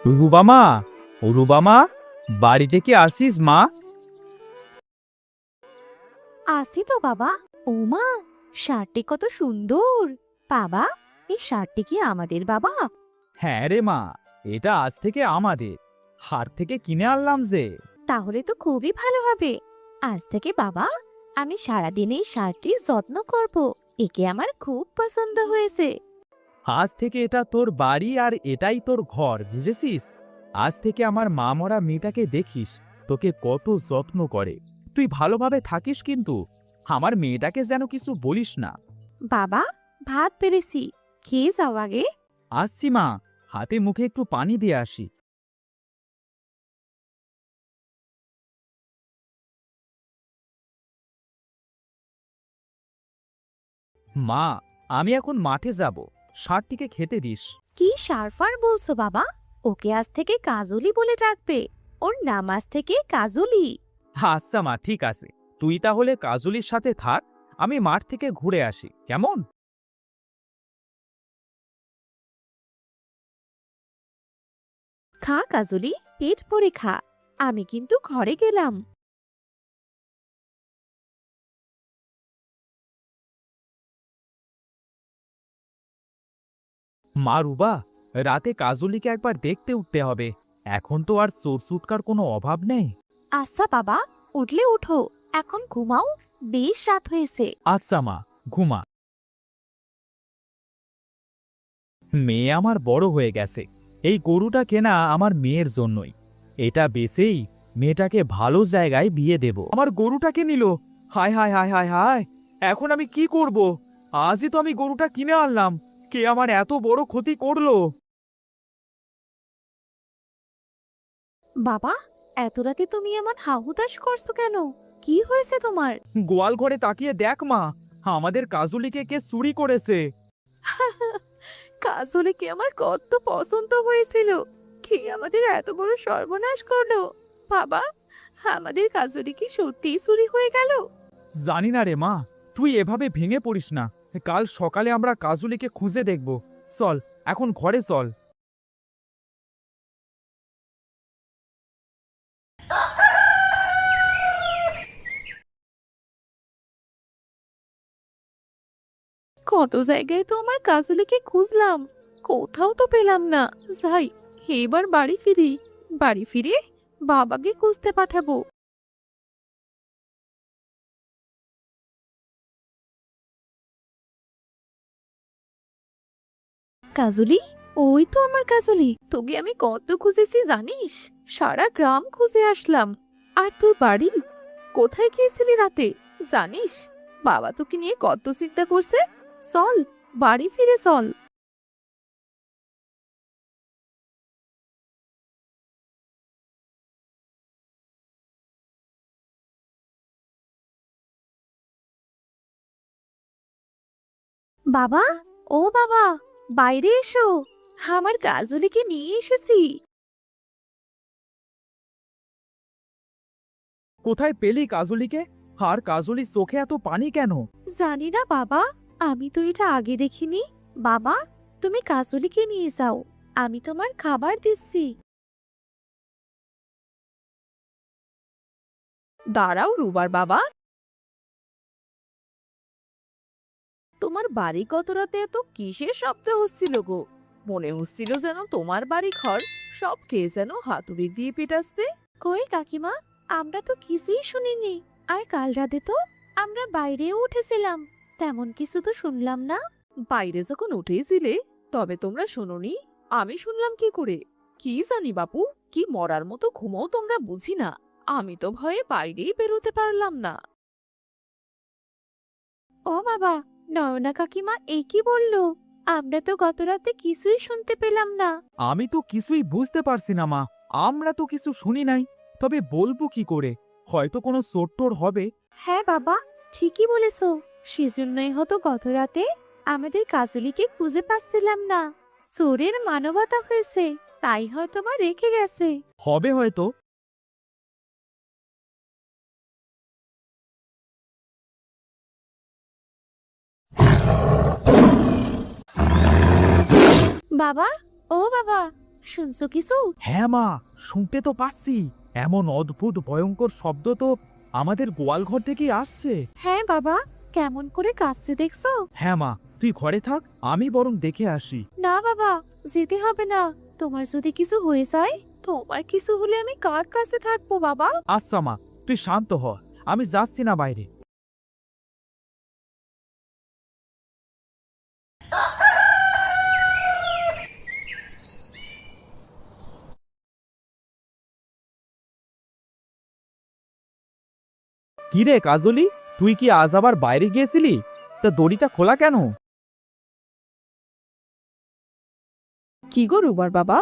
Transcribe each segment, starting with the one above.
রুবামা, ও রুবামা, বাড়িতে কি আসিস মা? আসি তো বাবা। ও মা, শার্টটি কত সুন্দর! বাবা, এই শার্টটি কি আমাদের বাবা? হ্যাঁ রে মা, এটা আজ থেকে আমাদের হাট থেকে কিনে আনলাম যে। তাহলে তো খুবই ভালো হবে। আজ থেকে বাবা, আমি সারাদিন এই শার্টটির যত্ন করব। একে আমার খুব পছন্দ হয়েছে। আজ থেকে এটা তোর বাড়ি আর এটাই তোর ঘর, বুঝেছিস? আজ থেকে আমার মা মরা মেয়েটাকে দেখিস, তোকে কত যত্ন করে। তুই ভালোভাবে থাকিস কিন্তু, আমার মেয়েটাকে যেন কিছু বলিস না। বাবা, ভাত পেরেছি, খেয়ে যাও আগে। আসছি মা, হাতে মুখে একটু পানি দিয়ে আসি। মা, আমি এখন মাঠে যাব, ষাঁড়টিকে খেতে দিস। কি সারফার বলছো বাবা? ওকে আজ থেকে কাজলি বলে ডাকবে। ওর নাম আজ থেকে কাজলি। আচ্ছা মা, ঠিক আছে। তুই তাহলে কাজলির সাথে থাক, আমি মাঠ থেকে ঘুরে আসি, কেমন? খা কাজলি, পেট ভরে খা। আমি কিন্তু ঘরে গেলাম। মা রুবা, রাতে কাজলিকে একবার দেখতে উঠতে হবে। এখন তো আর চোরসুটকার কোনো অভাব নেই। আচ্ছা বাবা, উঠলে উঠো। এখন ঘুমাও, বেশ রাত হয়েছে। আচ্ছা মা, ঘুমা। মেয়ে আমার বড় হয়ে গেছে, এই গরুটা কেনা আমার মেয়ের জন্যই। এটা বেচেই মেয়েটাকে ভালো জায়গায় বিয়ে দেব। আমার গরুটাকে নিল, হায় হায় হায় হায় হায়! এখন আমি কি করব? আজই তো আমি গরুটা কিনে আনলাম, কে আমার এত বড় ক্ষতি করলো? বাবা, এত রাতে তুমি এমন হাহুতাশ করছো কেন? কি হয়েছে তোমার? গোয়াল ঘরে তাকিয়ে দেখ মা, আমাদের কাজুলিকে কে চুরি করেছে। কাজলে কি আমার কত পছন্দ হয়েছিল, কে আমাদের এত বড় সর্বনাশ করলো? বাবা, আমাদের কাজলি কি সত্যিই চুরি হয়ে গেল? জানি না রে মা, তুই এভাবে ভেঙে পড়িস না। কাল সকালে আমরা কাজুলিকে খুঁজে দেখব। চল, এখন ঘরে চল। কত জায়গায় তো আমার কাজলিকে খুঁজলাম, কোথাও তো পেলাম না। যাই, এবার বাড়ি ফিরি। বাড়ি ফিরে বাবাকে খুঁজতে পাঠাবো। কাজলি, ওই তো আমার কাজলি। তোকে আমি কত খুঁজেছি জানিস? সারা গ্রাম খুঁজে আসলাম। আর তুই বাড়ি কোথায় গিয়েছিলি রাতে জানিস? বাবা তোকে নিয়ে কত চিন্তা করছে। চল, বাড়ি ফিরে চল। বাবা, ও বাবা, বাইরে এসো। আমার কাজলিকে নিয়ে এসেছি। কোথায় পেলি কাজুলিকে? আর কাজুলির চোখে এত পানি কেন? জানি না বাবা, আমি তো এটা আগে দেখিনি। বাবা, তুমি কাজলিকে নিয়ে যাও, আমি তোমার খাবার দিচ্ছি। দাঁড়াও রুবার বাবা, তোমার বাড়ি কত রাতে এত কিসের শব্দ হচ্ছিল গো? মনে হচ্ছিল যেন তোমার বাড়ি ঘর সব কে যেন হাতুড়ি দিয়ে পেটাচ্ছে। কই কাকিমা, আমরা তো কিছুই শুনিনি। আর কাল রাতে তো আমরা বাইরেও উঠেছিলাম, তেমন কিছু তো শুনলাম না। বাইরে যখন উঠেছিলে তবে তোমরা শোনোনি? আমি শুনলাম কি করে? কি জানি বাপু, কি মরার মতো ঘুমোও তোমরা বুঝি না। আমি তো ভয়ে বাইরেই বেরোতে পারলাম না। ও বাবা, নয়না কাকিমা এই কি বললো? আমরা তো গত রাতে কিছুই শুনতে পেলাম না। আমি তো কিছুই বুঝতে পারছি না মা, আমরা তো কিছু শুনি নাই। তবে বলবো কি করে? হয়তো কোনো চোর হবে। হ্যাঁ বাবা, ঠিকই বলেছো। সেজন্যই হয়তো গত রাতে আমাদের কাজলিকে খুঁজে পাচ্ছিলাম না। চোরের মানবতা হয়েছে, তাই হয়তো বা রেখে গেছে। হবে হয়তো। বাবা, ও বাবা, শুনছো কিছু? হ্যাঁ মা, শুনতে তো পাচ্ছি। এমন অদ্ভুত ভয়ঙ্কর শব্দ তো আমাদের গোয়াল ঘর থেকেই আসছে। হ্যাঁ বাবা, কেমন করে কাঁদছে দেখছো? হ্যাঁ মা, তুই ঘরে থাক, আমি বরং দেখে আসি। না বাবা, যেতে হবে না। তোমার যদি কিছু হয়ে যায়, তোমার কিছু হলে আমি কার কাছে থাকবো বাবা? আচ্ছা মা, তুই শান্ত হ, আমি যাচ্ছি না বাইরে। কি রে কাজলি, তুই কি আজ আবার বাইরে গিয়েছিলি? তা দড়িটা খোলা কেন? কি গো রুবার বাবা,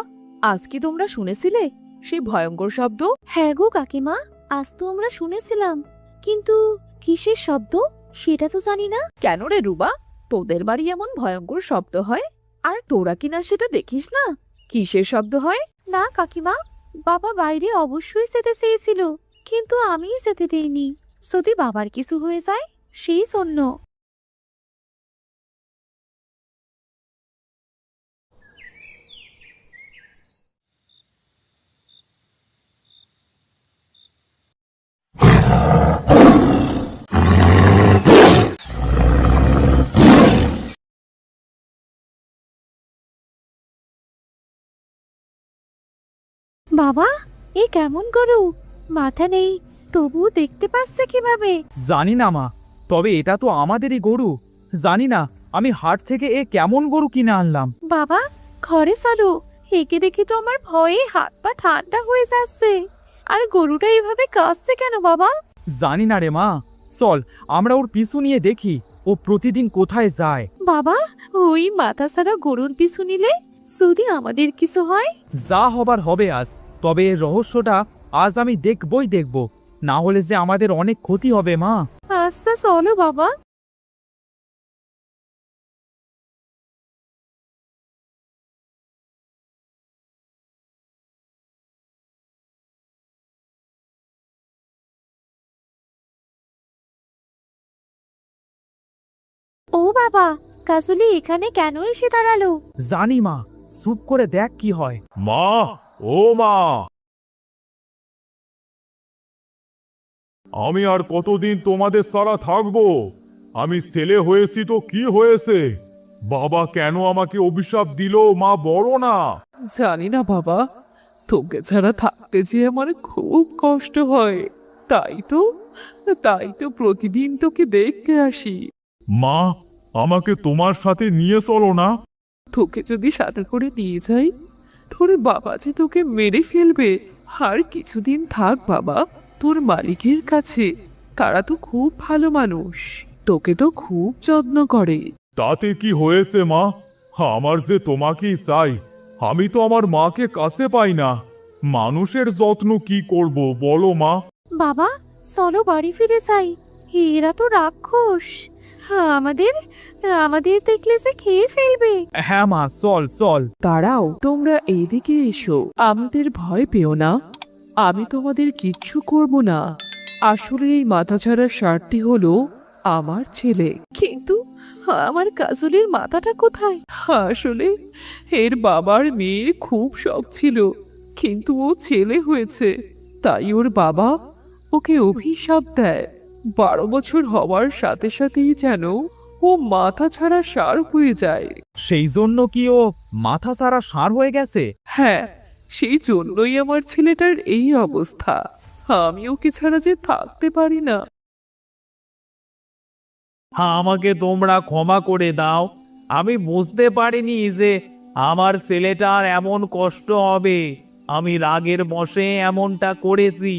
আজ কি তোমরা শুনেছিলে সেই ভয়ঙ্কর শব্দ? হ্যাঁ গো কাকিমা, আজ তো আমরা শুনেছিলাম, কিন্তু কিসের শব্দ সেটা তো জানি না। কেন রে রুবা, তোদের বাড়ি এমন ভয়ঙ্কর শব্দ হয়, আর তোরা কিনা সেটা দেখিস না? কিসের শব্দ হয়? না কাকিমা, বাবা বাইরে অবশ্যই যেতে চেয়েছিল, কিন্তু আমিই যেতে দেইনি। যদি বাবার কিছু হয়ে যায় সেই জন্য। বাবা, এ কেমন গরু, মাথা নেই, তবুও দেখতে পাচ্ছে কিভাবে? জানি না মা, তবে এটা তো আমাদেরই গরু। জানি না আমি হাট থেকে এ কেমন গরু কিনে আনলাম। বাবা, ঘরে চলো, একে দেখে তো আমার ভয়ে হাত পা ঠান্ডা হয়ে যাচ্ছে। আর গরুটা এভাবে কাঁদছে কেন বাবা? জানি না রে মা, চল আমরা ওর পিছু নিয়ে দেখি ও প্রতিদিন কোথায় যায়। বাবা, ওই মাথা ছাড়া গরুর পিছু নিলে যদি আমাদের কিছু হয়? যা হবার হবে আজ, তবে এর রহস্যটা আজ আমি দেখবই দেখব, না হলে যে আমাদের অনেক ক্ষতি হবে মা। আচ্ছা চলো বাবা। ও বাবা, কাজলি এখানে কেন এসে দাঁড়ালো? জানি মা, চুপ করে দেখ কি হয়। মা, ও মা, আমি আর কতদিন তোমাদের ছাড়া থাকবো? আমি ছেলে হয়েছি তো কি হয়েছে? বাবা কেন আমাকে অভিশাপ দিল মা বড় না? জানি না বাবা, তোকে ছাড়া থাকতে যে আমার খুব কষ্ট হয়। তাই তো প্রতিদিন তোকে দেখতে আসি। মা, আমাকে তোমার সাথে নিয়ে চলো না? তোকে যদি সাথে করে নিয়ে যাই, তোর বাবা যে তোকে মেরে ফেলবে। আর কিছুদিন থাক বাবা তোর মালিকের কাছে, তারা তো খুব ভালো মানুষ, তোকে তো খুব যত্ন করে। তাতে কি হয়েছে মা? আমার যে তোমাকেই চাই। আমি তো আমার মাকে কাছে পাই না। মানুষের যত্ন কি করব বলো মা? বাবা, চলো বাড়ি ফিরে যাই, এরা তো রাক্ষস, আমাদের আমাদের দেখলে যে খেয়ে ফেলবে। হ্যাঁ মা, চল চল। দাঁড়াও, তোমরা এইদিকে এসো, আমাদের ভয় পেও না, আমি তোমাদের কিচ্ছু করব না। আসলে এই মাথাছাড়ার ষাঁড়টি হলো আমার ছেলে। কিন্তু আমার কাজলের মাথাটা কোথায়? আসলে এর বাবার মেয়ের খুব শখ ছিল, কিন্তু ও ছেলে হয়েছে, তাই ওর বাবা ওকে অভিশাপ দেয়। 12 বছর হওয়ার সাথে সাথেই যেন ও মাথা ছাড়া ষাঁড় হয়ে যায়। সেই জন্য কি ও মাথা সারা ষাঁড় হয়ে গেছে? হ্যাঁ, সেই জন্যই আমার ছেলেটার এই অবস্থা। আমি ওকে ছাড়া যে থাকতে পারি না। হ্যাঁ, আমাকে তোমরা ক্ষমা করে দাও। আমি বুঝতে পারিনি যে আমার ছেলেটার এমন কষ্ট হবে। আমি রাগের বশে এমনটা করেছি।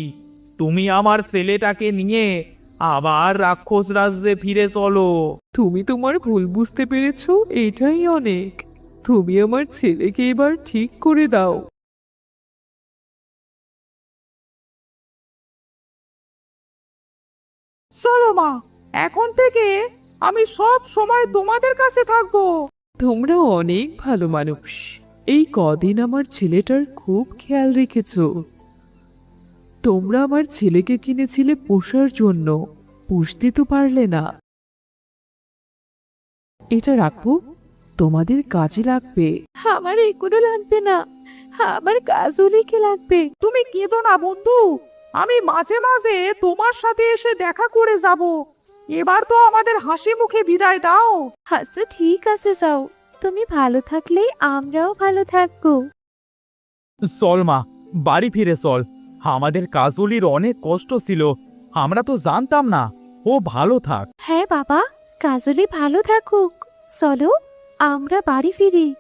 তুমি আমার ছেলেটাকে নিয়ে আবার রাক্ষস রাজ্যে ফিরে চলো। তুমি তোমার ভুল বুঝতে পেরেছো, এটাই অনেক। তুমি আমার ছেলেকে এবার ঠিক করে দাও। চলো মা, এখন থেকে আমি সব সময় তোমাদের কাছে থাকবো। তোমরা অনেক ভালো মানুষ, এই কদিন আমার ছেলেটার খুব খেয়াল রেখেছো। তোমরা আমার ছেলেকে কিনেছিলে পোষার জন্য, পুষতে তো পারলে না। এটা রাখো, তোমাদের কাজে লাগবে। আমার এগুলো লাগবে না, আমার কাজুরিকে লাগবে। তুমি কেঁদো না বন্ধু, আমি মাঝে মাঝে তোমার সাথে এসে দেখা করে যাব। এবার তো আমাদের হাসি মুখে বিদায় দাও। আচ্ছা ঠিক আছে, যাও। তুমি ভালো থাকলেই আমরাও ভালো থাকবো। চল মা, বাড়ি ফিরে চল। আমাদের কাজলির অনেক কষ্ট ছিল, আমরা তো জানতাম না। ও ভালো থাক। হ্যাঁ বাবা, কাজলি ভালো থাকুক। চলো আমরা বাড়ি ফিরি।